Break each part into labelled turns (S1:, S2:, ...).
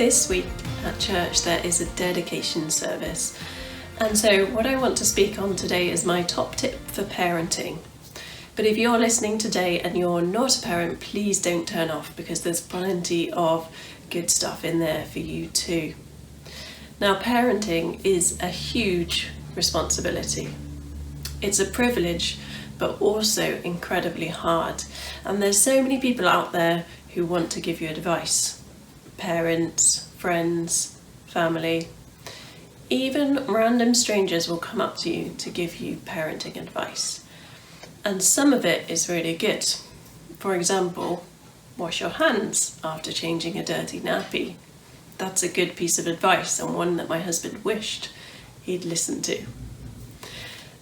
S1: this week at church there is a dedication service, and so what I want to speak on today is my top tip for parenting. But if you're listening today and you're not a parent, please don't turn off, because there's plenty of good stuff in there for you too. Now, parenting is a huge responsibility. It's a privilege, but also incredibly hard. And there's so many people out there who want to give you advice. Parents, friends, family, even random strangers will come up to you to give you parenting advice. And some of it is really good. For example, wash your hands after changing a dirty nappy. That's a good piece of advice, and one that my husband wished he'd listened to.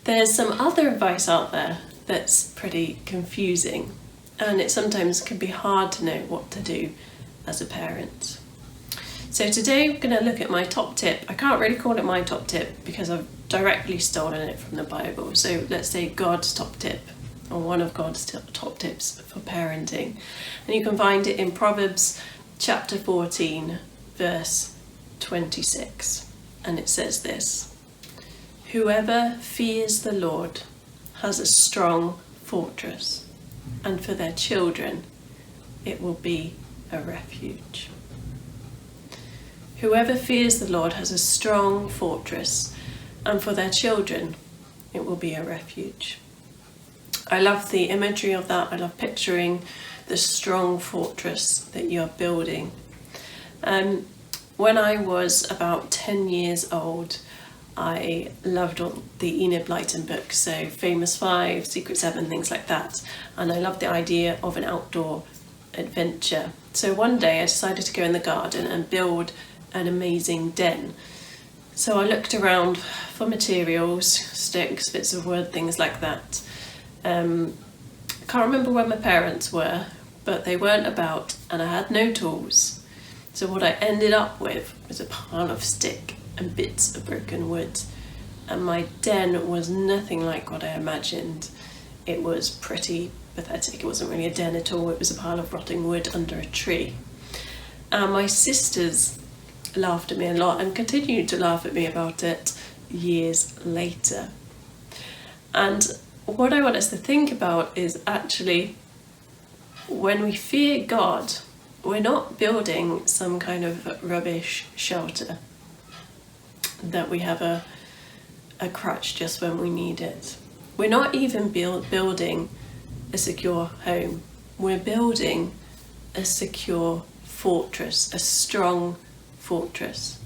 S1: There's some other advice out there that's pretty confusing, and it sometimes can be hard to know what to do as a parent. So today I'm going to look at my top tip. I can't really call it my top tip because I've directly stolen it from the Bible. So let's say God's top tip, or one of God's top tips for parenting. And you can find it in Proverbs chapter 14, verse 26. And it says this: "Whoever fears the Lord has a strong fortress, and for their children it will be a refuge." Whoever fears the Lord has a strong fortress, and for their children it will be a refuge. I love the imagery of that. I love picturing the strong fortress that you're building. When I was about 10 years old, I loved all the Enid Blyton books, so Famous Five, Secret Seven, things like that. And I loved the idea of an outdoor adventure. So one day I decided to go in the garden and build an amazing den. So I looked around for materials, sticks, bits of wood, things like that. I can't remember where my parents were, but they weren't about, and I had no tools. So what I ended up with was a pile of stick and bits of broken wood, and my den was nothing like what I imagined. It was pretty pathetic. It wasn't really a den at all. It was a pile of rotting wood under a tree. And my sisters laughed at me a lot and continued to laugh at me about it years later. And what I want us to think about is actually, when we fear God, we're not building some kind of rubbish shelter that we have a crutch just when we need it. We're not even building a secure home. We're building a secure fortress, a strong fortress.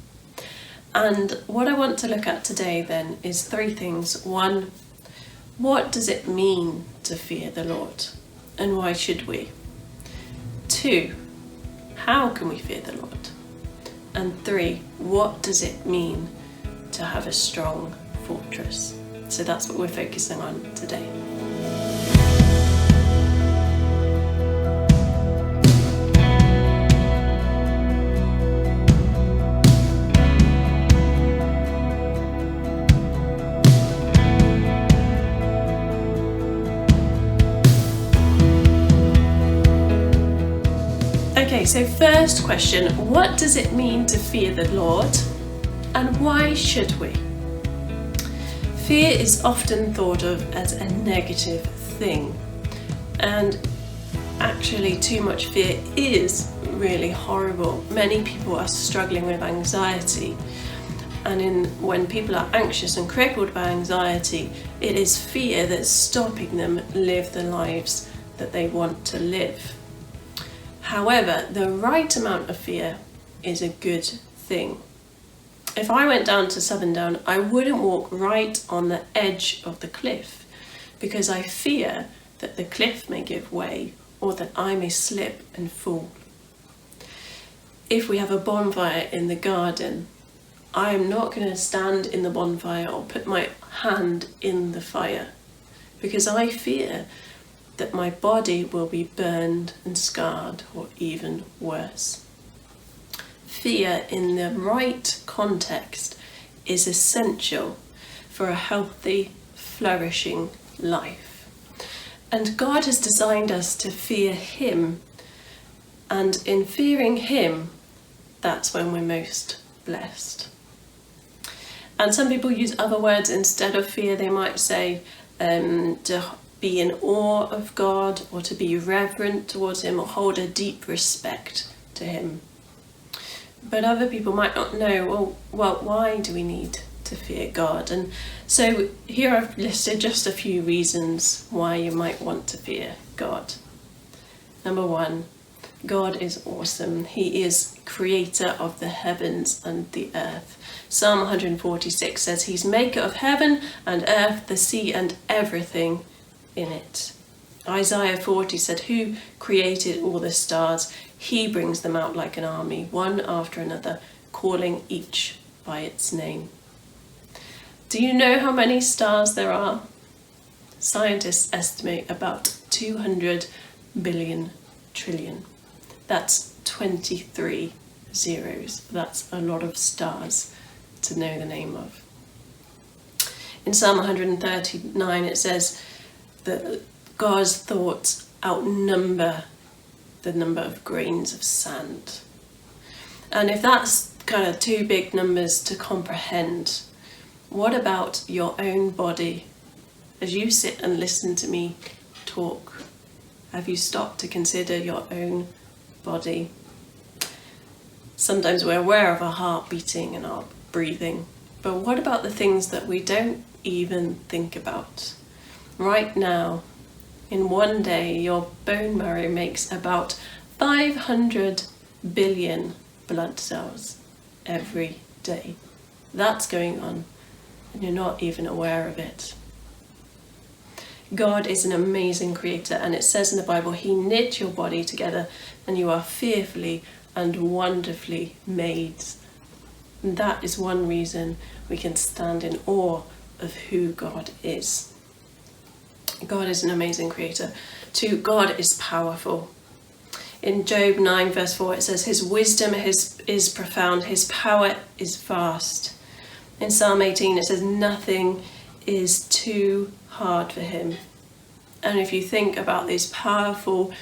S1: And what I want to look at today then is three things. One, what does it mean to fear the Lord, and why should we? Two, how can we fear the Lord? And three, what does it mean to have a strong fortress? So that's what we're focusing on today. Okay, so first question, what does it mean to fear the Lord, and why should we? Fear is often thought of as a negative thing, and actually too much fear is really horrible. Many people are struggling with anxiety, and when people are anxious and crippled by anxiety, it is fear that's stopping them live the lives that they want to live. However, the right amount of fear is a good thing. If I went down to Southern Down, I wouldn't walk right on the edge of the cliff, because I fear that the cliff may give way, or that I may slip and fall. If we have a bonfire in the garden, I am not going to stand in the bonfire or put my hand in the fire, because I fear that my body will be burned and scarred, or even worse. Fear in the right context is essential for a healthy, flourishing life. And God has designed us to fear Him, and in fearing Him, that's when we're most blessed. And some people use other words instead of fear. They might say to be in awe of God, or to be reverent towards him, or hold a deep respect to him. But other people might not know, well, why do we need to fear God? And so here I've listed just a few reasons why you might want to fear God. Number one, God is awesome. He is creator of the heavens and the earth. Psalm 146 says he's maker of heaven and earth, the sea and everything in it. Isaiah 40 said, who created all the stars? He brings them out like an army, one after another, calling each by its name. Do you know how many stars there are? Scientists estimate about 200 billion trillion. That's 23 zeros. That's a lot of stars to know the name of. In Psalm 139 it says that God's thoughts outnumber the number of grains of sand. And if that's kind of too big numbers to comprehend, what about your own body? As you sit and listen to me talk, have you stopped to consider your own body? Sometimes we're aware of our heart beating and our breathing, but what about the things that we don't even think about? Right now, in one day, your bone marrow makes about 500 billion blood cells every day. That's going on, and you're not even aware of it. God is an amazing creator, and it says in the Bible, he knit your body together, and you are fearfully and wonderfully made. And that is one reason we can stand in awe of who God is. God is an amazing creator. 2, God is powerful. In Job 9 verse 4 it says, his wisdom is profound, his power is vast. In Psalm 18 it says, nothing is too hard for him. And if you think about these powerful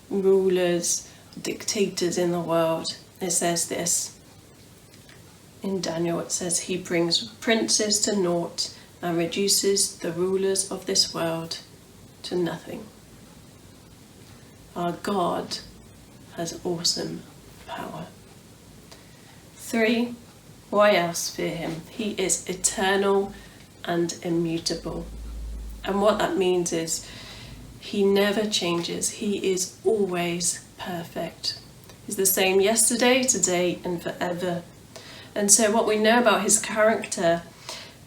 S1: rulers, dictators in the world, it says this. In Daniel it says, he brings princes to naught and reduces the rulers of this world to nothing. Our God has awesome power. 3, why else fear him? He is eternal and immutable. And what that means is he never changes. He is always perfect. He's the same yesterday, today, and forever. And so what we know about his character,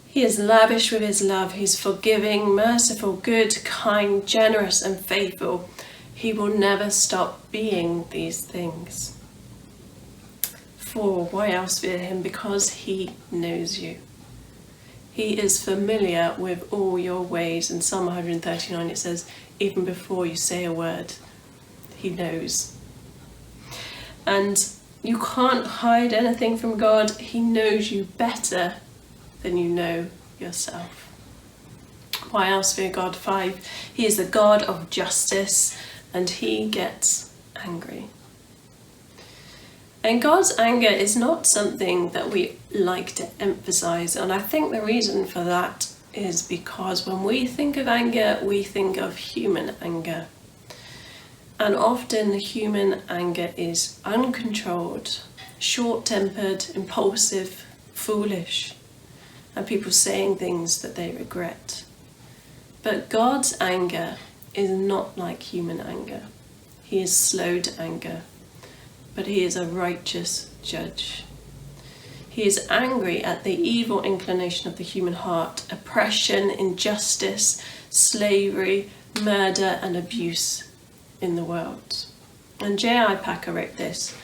S1: he is lavish with his love. He's forgiving, merciful, good, kind, generous, and faithful. He will never stop being these things. 4, why else fear him? Because he knows you. He is familiar with all your ways. In Psalm 139 it says, even before you say a word, he knows. And you can't hide anything from God. He knows you better than you know yourself. Why else fear God? 5, he is the God of justice, and he gets angry. And God's anger is not something that we like to emphasize, and I think the reason for that is because when we think of anger, we think of human anger. And often human anger is uncontrolled, short-tempered, impulsive, foolish, and people saying things that they regret. But God's anger is not like human anger. He is slow to anger, but he is a righteous judge. He is angry at the evil inclination of the human heart, oppression, injustice, slavery, murder, and abuse in the world. And J.I. Packer wrote this: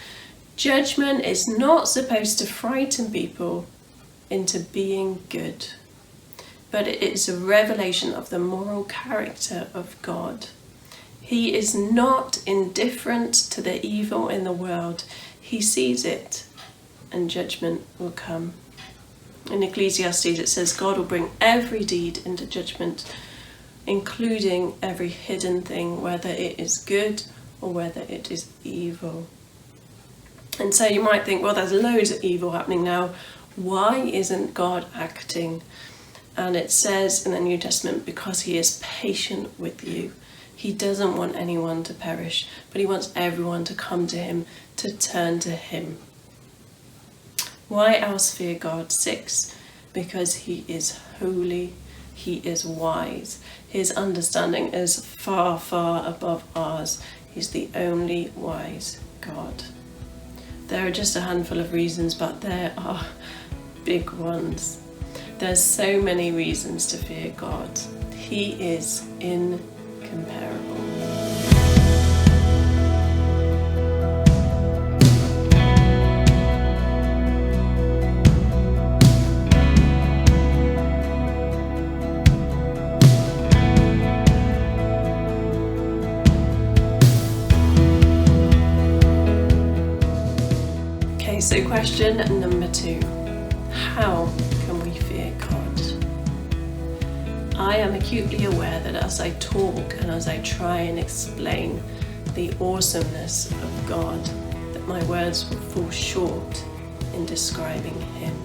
S1: judgment is not supposed to frighten people into being good, but it is a revelation of the moral character of God. He is not indifferent to the evil in the world. He sees it, and judgment will come. In Ecclesiastes it says God will bring every deed into judgment, including every hidden thing, whether it is good or whether it is evil. And so you might think, well, there's loads of evil happening now. Why isn't God acting? And it says in the New Testament, because he is patient with you. He doesn't want anyone to perish, but he wants everyone to come to him, to turn to him. Why else fear God? 6, because he is holy, he is wise. His understanding is far, far above ours. He's the only wise God. There are just a handful of reasons, but there are big ones. There's so many reasons to fear God. He is incomparable. Okay, so question number 2. How can we fear God? I am acutely aware that as I talk and as I try and explain the awesomeness of God, that my words will fall short in describing him.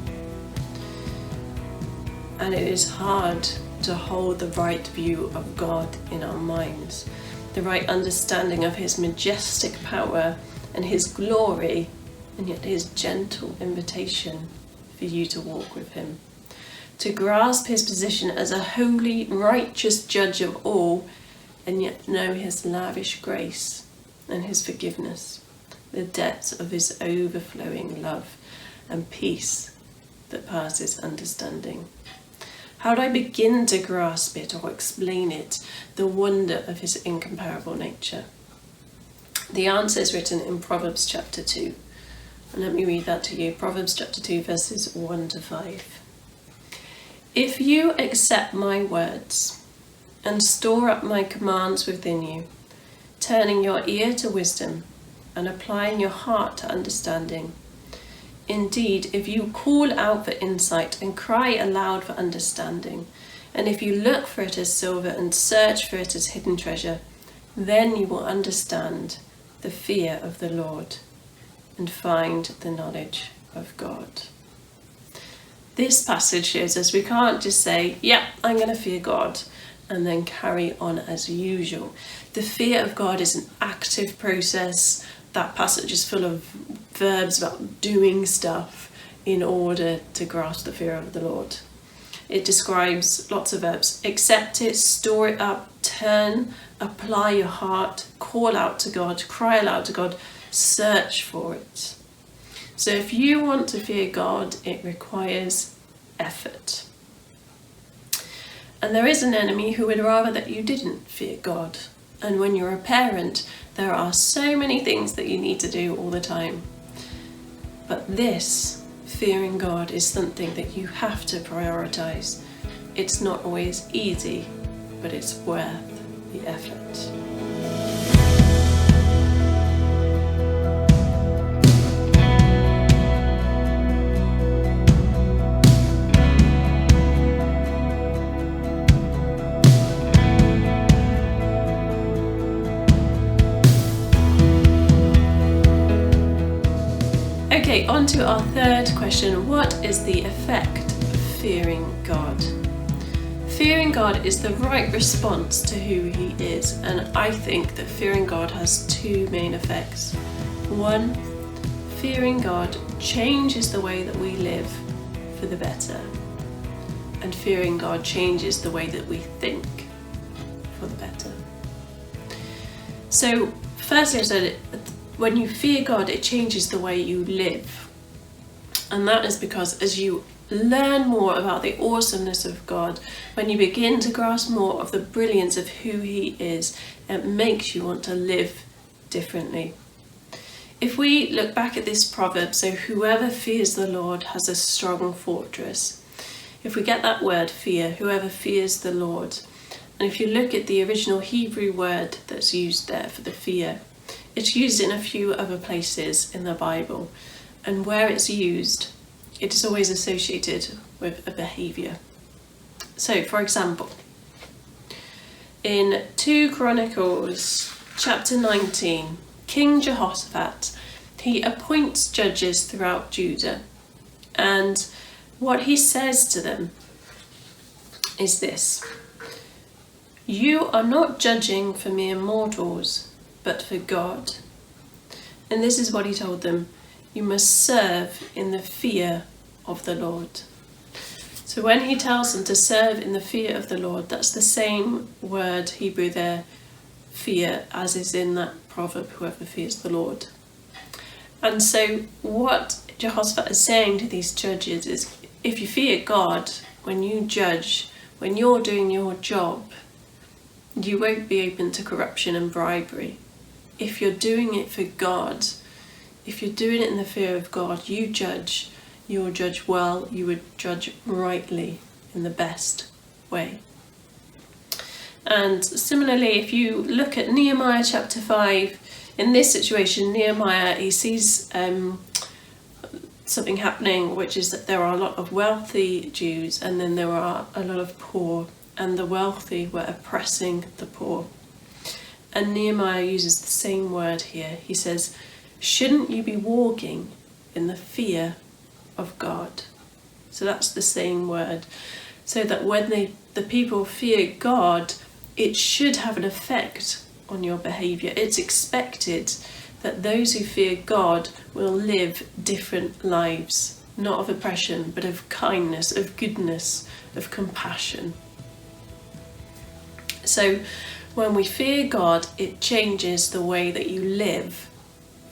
S1: And it is hard to hold the right view of God in our minds, the right understanding of his majestic power and his glory, and yet his gentle invitation for you to walk with him. To grasp his position as a holy, righteous judge of all, and yet know his lavish grace and his forgiveness, the depths of his overflowing love and peace that passes understanding. How do I begin to grasp it or explain it, the wonder of his incomparable nature? The answer is written in Proverbs chapter 2. And let me read that to you. Proverbs chapter 2, verses 1 to 5. If you accept my words and store up my commands within you, turning your ear to wisdom and applying your heart to understanding, indeed, if you call out for insight and cry aloud for understanding, and if you look for it as silver and search for it as hidden treasure, then you will understand the fear of the Lord and find the knowledge of God. This passage shows us we can't just say, yeah, I'm going to fear God, and then carry on as usual. The fear of God is an active process. That passage is full of verbs about doing stuff in order to grasp the fear of the Lord. It describes lots of verbs. Accept it, store it up, turn, apply your heart, call out to God, cry aloud to God, search for it. So if you want to fear God, it requires effort. And there is an enemy who would rather that you didn't fear God. And when you're a parent, there are so many things that you need to do all the time. But this, fearing God, is something that you have to prioritize. It's not always easy, but it's worth the effort. Okay, on to our third question. What is the effect of fearing God? Fearing God is the right response to who he is, and I think that fearing God has two main effects. One, fearing God changes the way that we live for the better, and fearing God changes the way that we think for the better. So, firstly, I said when you fear God, it changes the way you live. And that is because as you learn more about the awesomeness of God, when you begin to grasp more of the brilliance of who he is, it makes you want to live differently. If we look back at this proverb, so whoever fears the Lord has a strong fortress. If we get that word fear, whoever fears the Lord, and if you look at the original Hebrew word that's used there for the fear, it's used in a few other places in the Bible, and where it's used, it is always associated with a behaviour. So, for example, in 2 Chronicles chapter 19, King Jehoshaphat, he appoints judges throughout Judah. And what he says to them is this: "You are not judging for mere mortals, but for God." And this is what he told them: "You must serve in the fear of the Lord." So when he tells them to serve in the fear of the Lord, that's the same word Hebrew there, fear, as is in that proverb, whoever fears the Lord. And so what Jehoshaphat is saying to these judges is, if you fear God, when you judge, when you're doing your job, you won't be open to corruption and bribery. If you're doing it for God, if you're doing it in the fear of God, you judge. You will judge well, you would judge rightly, in the best way. And similarly, if you look at Nehemiah chapter 5, in this situation, Nehemiah, he sees something happening, which is that there are a lot of wealthy Jews and then there are a lot of poor, and the wealthy were oppressing the poor. And Nehemiah uses the same word here. He says, "Shouldn't you be walking in the fear of God?" So that's the same word. So that when the people fear God, it should have an effect on your behaviour. It's expected that those who fear God will live different lives, not of oppression, but of kindness, of goodness, of compassion. So when we fear God, it changes the way that you live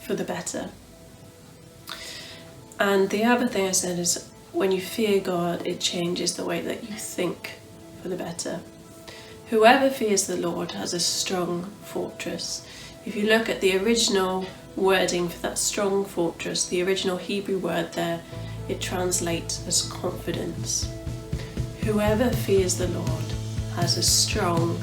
S1: for the better. And the other thing I said is, when you fear God, it changes the way that you think for the better. Whoever fears the Lord has a strong fortress. If you look at the original wording for that strong fortress, the original Hebrew word there, it translates as confidence. Whoever fears the Lord has a strong